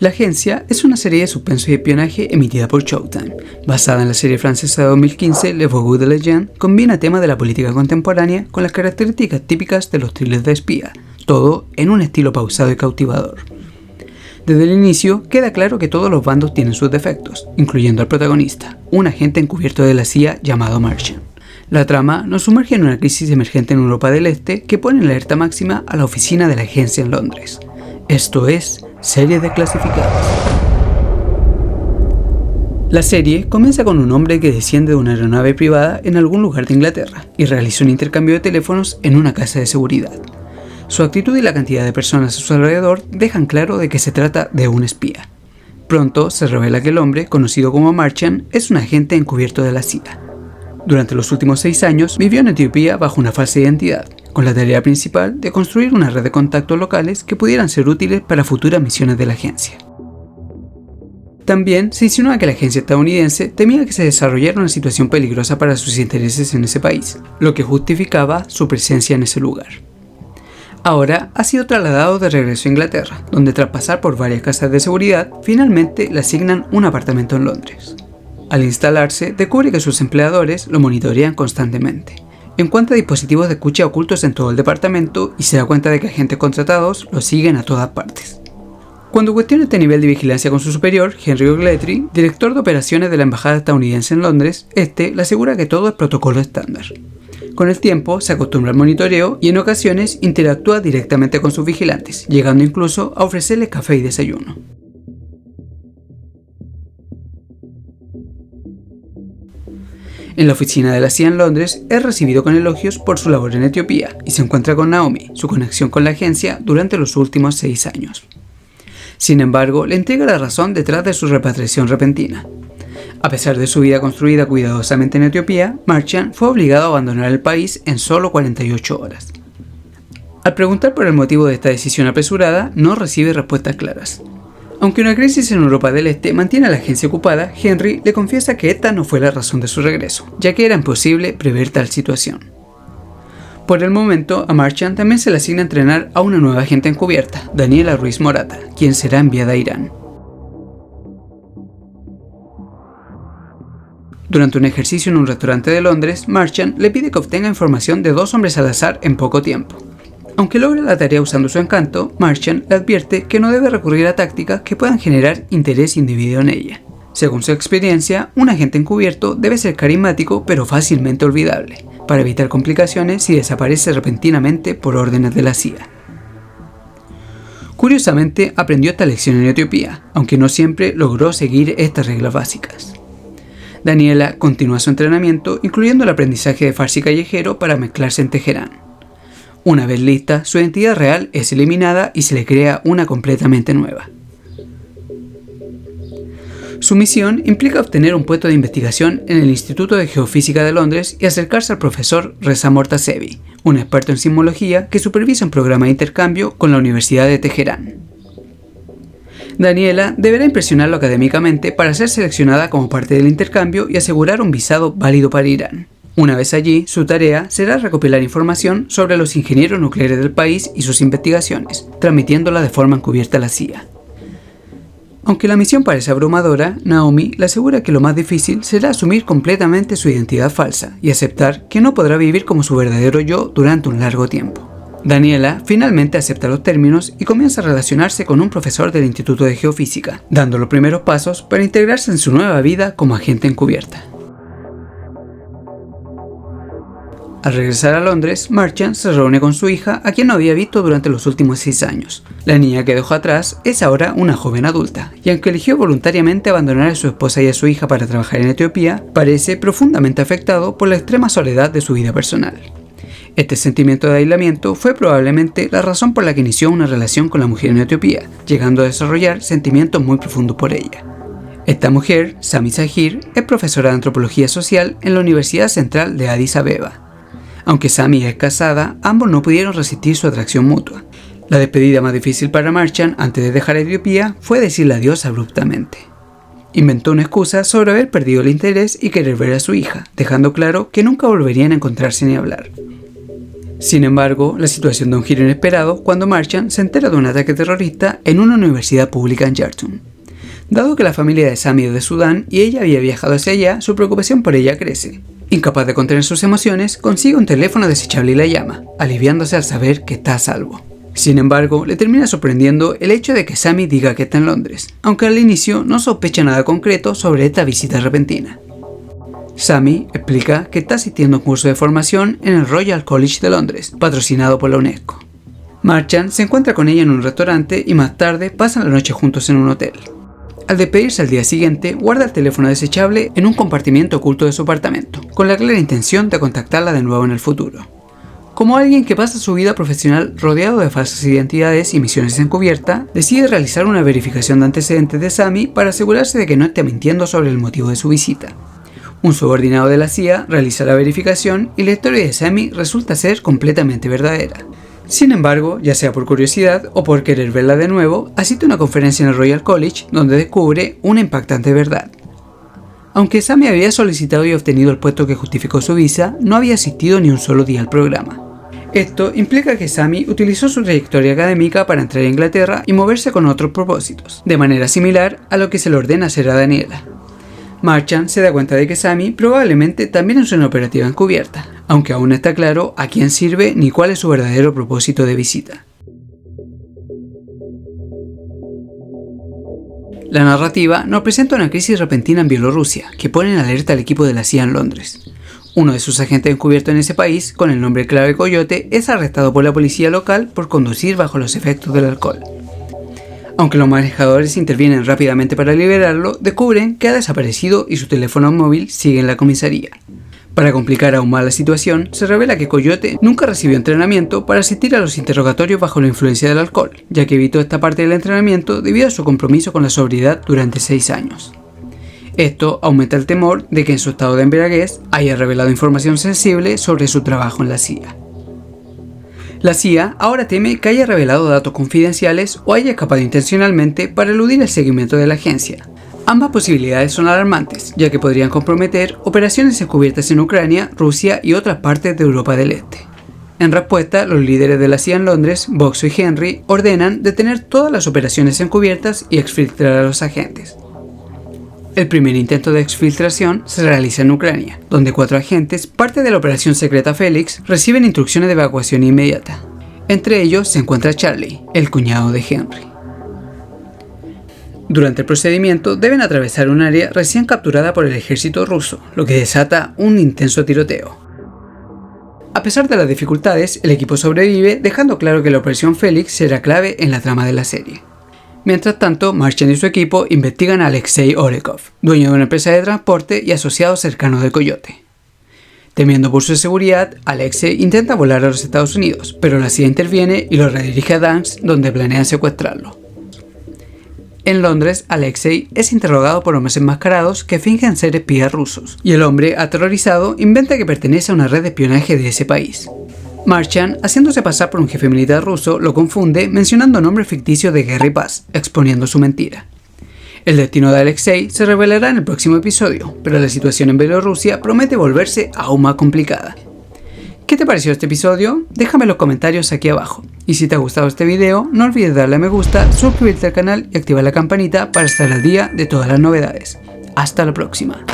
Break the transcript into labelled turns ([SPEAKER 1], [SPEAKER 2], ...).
[SPEAKER 1] La Agencia es una serie de suspenso y espionaje emitida por Showtime. Basada en la serie francesa de 2015 Le Faubourg de Legend, combina temas de la política contemporánea con las características típicas de los thrillers de espía, todo en un estilo pausado y cautivador. Desde el inicio queda claro que todos los bandos tienen sus defectos, incluyendo al protagonista, un agente encubierto de la CIA llamado Martian. La trama nos sumerge en una crisis emergente en Europa del Este que pone en alerta máxima a la oficina de la agencia en Londres. Esto es Serie Desclasificados. La serie comienza con un hombre que desciende de una aeronave privada en algún lugar de Inglaterra y realiza un intercambio de teléfonos en una casa de seguridad. Su actitud y la cantidad de personas a su alrededor dejan claro de que se trata de un espía. Pronto se revela que el hombre, conocido como Martian, es un agente encubierto de la CIA. Durante los últimos 6 años vivió en Etiopía bajo una falsa identidad, con la tarea principal de construir una red de contactos locales que pudieran ser útiles para futuras misiones de la agencia. También se insinúa que la agencia estadounidense temía que se desarrollara una situación peligrosa para sus intereses en ese país, lo que justificaba su presencia en ese lugar. Ahora ha sido trasladado de regreso a Inglaterra, donde tras pasar por varias casas de seguridad, finalmente le asignan un apartamento en Londres. Al instalarse, descubre que sus empleadores lo monitorean constantemente. Encuentra dispositivos de escucha ocultos en todo el departamento y se da cuenta de que agentes contratados lo siguen a todas partes. Cuando cuestiona este nivel de vigilancia con su superior, Henry O'Gletry, director de operaciones de la embajada estadounidense en Londres, le asegura que todo es protocolo estándar. Con el tiempo se acostumbra al monitoreo y en ocasiones interactúa directamente con sus vigilantes, llegando incluso a ofrecerles café y desayuno. En la oficina de la CIA en Londres es recibido con elogios por su labor en Etiopía y se encuentra con Naomi, su conexión con la agencia durante los últimos 6 años. Sin embargo, le entrega la razón detrás de su repatriación repentina. A pesar de su vida construida cuidadosamente en Etiopía, Martian fue obligado a abandonar el país en solo 48 horas. Al preguntar por el motivo de esta decisión apresurada, no recibe respuestas claras. Aunque una crisis en Europa del Este mantiene a la agencia ocupada, Henry le confiesa que esta no fue la razón de su regreso, ya que era imposible prever tal situación. Por el momento, a Martian también se le asigna entrenar a una nueva agente encubierta, Daniela Ruiz Morata, quien será enviada a Irán. Durante un ejercicio en un restaurante de Londres, Martian le pide que obtenga información de 2 hombres al azar en poco tiempo. Aunque logra la tarea usando su encanto, Martian le advierte que no debe recurrir a tácticas que puedan generar interés indebido en ella. Según su experiencia, un agente encubierto debe ser carismático pero fácilmente olvidable, para evitar complicaciones si desaparece repentinamente por órdenes de la CIA. Curiosamente, aprendió esta lección en Etiopía, aunque no siempre logró seguir estas reglas básicas. Daniela continúa su entrenamiento, incluyendo el aprendizaje de farsi callejero para mezclarse en Teherán. Una vez lista, su identidad real es eliminada y se le crea una completamente nueva. Su misión implica obtener un puesto de investigación en el Instituto de Geofísica de Londres y acercarse al profesor Reza Mortasevi, un experto en sismología que supervisa un programa de intercambio con la Universidad de Teherán. Daniela deberá impresionarlo académicamente para ser seleccionada como parte del intercambio y asegurar un visado válido para Irán. Una vez allí, su tarea será recopilar información sobre los ingenieros nucleares del país y sus investigaciones, transmitiéndola de forma encubierta a la CIA. Aunque la misión parece abrumadora, Naomi le asegura que lo más difícil será asumir completamente su identidad falsa y aceptar que no podrá vivir como su verdadero yo durante un largo tiempo. Daniela finalmente acepta los términos y comienza a relacionarse con un profesor del Instituto de Geofísica, dando los primeros pasos para integrarse en su nueva vida como agente encubierta. Al regresar a Londres, Martian se reúne con su hija, a quien no había visto durante los últimos 6 años. La niña que dejó atrás es ahora una joven adulta, y aunque eligió voluntariamente abandonar a su esposa y a su hija para trabajar en Etiopía, parece profundamente afectado por la extrema soledad de su vida personal. Este sentimiento de aislamiento fue probablemente la razón por la que inició una relación con la mujer en Etiopía, llegando a desarrollar sentimientos muy profundos por ella. Esta mujer, Sami Zahir, es profesora de antropología social en la Universidad Central de Addis Abeba. Aunque Sami es casada, ambos no pudieron resistir su atracción mutua. La despedida más difícil para Martian antes de dejar Etiopía fue decirle adiós abruptamente. Inventó una excusa sobre haber perdido el interés y querer ver a su hija, dejando claro que nunca volverían a encontrarse ni hablar. Sin embargo, la situación da un giro inesperado cuando Marchand se entera de un ataque terrorista en una universidad pública en Jartum. Dado que la familia de Sammy es de Sudán y ella había viajado hacia allá, su preocupación por ella crece. Incapaz de contener sus emociones, consigue un teléfono desechable y la llama, aliviándose al saber que está a salvo. Sin embargo, le termina sorprendiendo el hecho de que Sammy diga que está en Londres, aunque al inicio no sospecha nada concreto sobre esta visita repentina. Sammy explica que está asistiendo a un curso de formación en el Royal College de Londres, patrocinado por la UNESCO. Marchand se encuentra con ella en un restaurante y más tarde pasan la noche juntos en un hotel. Al despedirse al día siguiente, guarda el teléfono desechable en un compartimiento oculto de su apartamento, con la clara intención de contactarla de nuevo en el futuro. Como alguien que pasa su vida profesional rodeado de falsas identidades y misiones encubiertas, decide realizar una verificación de antecedentes de Sammy para asegurarse de que no esté mintiendo sobre el motivo de su visita. Un subordinado de la CIA realiza la verificación y la historia de Sammy resulta ser completamente verdadera. Sin embargo, ya sea por curiosidad o por querer verla de nuevo, asiste a una conferencia en el Royal College donde descubre una impactante verdad. Aunque Sammy había solicitado y obtenido el puesto que justificó su visa, no había asistido ni un solo día al programa. Esto implica que Sammy utilizó su trayectoria académica para entrar a Inglaterra y moverse con otros propósitos, de manera similar a lo que se le ordena hacer a Daniela. Marchand se da cuenta de que Sammy probablemente también es una operativa encubierta, aunque aún no está claro a quién sirve ni cuál es su verdadero propósito de visita. La narrativa nos presenta una crisis repentina en Bielorrusia que pone en alerta al equipo de la CIA en Londres. Uno de sus agentes encubiertos en ese país, con el nombre clave Coyote, es arrestado por la policía local por conducir bajo los efectos del alcohol. Aunque los manejadores intervienen rápidamente para liberarlo, descubren que ha desaparecido y su teléfono móvil sigue en la comisaría. Para complicar aún más la situación, se revela que Coyote nunca recibió entrenamiento para asistir a los interrogatorios bajo la influencia del alcohol, ya que evitó esta parte del entrenamiento debido a su compromiso con la sobriedad durante 6 años. Esto aumenta el temor de que en su estado de embriaguez haya revelado información sensible sobre su trabajo en la CIA. La CIA ahora teme que haya revelado datos confidenciales o haya escapado intencionalmente para eludir el seguimiento de la agencia. Ambas posibilidades son alarmantes, ya que podrían comprometer operaciones encubiertas en Ucrania, Rusia y otras partes de Europa del Este. En respuesta, los líderes de la CIA en Londres, Boxo y Henry, ordenan detener todas las operaciones encubiertas y exfiltrar a los agentes. El primer intento de exfiltración se realiza en Ucrania, donde 4 agentes, parte de la operación secreta Félix, reciben instrucciones de evacuación inmediata. Entre ellos se encuentra Charlie, el cuñado de Henry. Durante el procedimiento deben atravesar un área recién capturada por el ejército ruso, lo que desata un intenso tiroteo. A pesar de las dificultades, el equipo sobrevive, dejando claro que la operación Félix será clave en la trama de la serie. Mientras tanto, Marchand y su equipo investigan a Alexei Orekov, dueño de una empresa de transporte y asociado cercano de Coyote. Temiendo por su seguridad, Alexei intenta volar a los Estados Unidos, pero la CIA interviene y lo redirige a Dansk, donde planean secuestrarlo. En Londres, Alexei es interrogado por hombres enmascarados que fingen ser espías rusos, y el hombre, aterrorizado, inventa que pertenece a una red de espionaje de ese país. Marchand, haciéndose pasar por un jefe militar ruso, lo confunde mencionando nombres ficticios de guerra y paz, exponiendo su mentira. El destino de Alexei se revelará en el próximo episodio, pero la situación en Bielorrusia promete volverse aún más complicada. ¿Qué te pareció este episodio? Déjame en los comentarios aquí abajo. Y si te ha gustado este video, no olvides darle a me gusta, suscribirte al canal y activar la campanita para estar al día de todas las novedades. Hasta la próxima.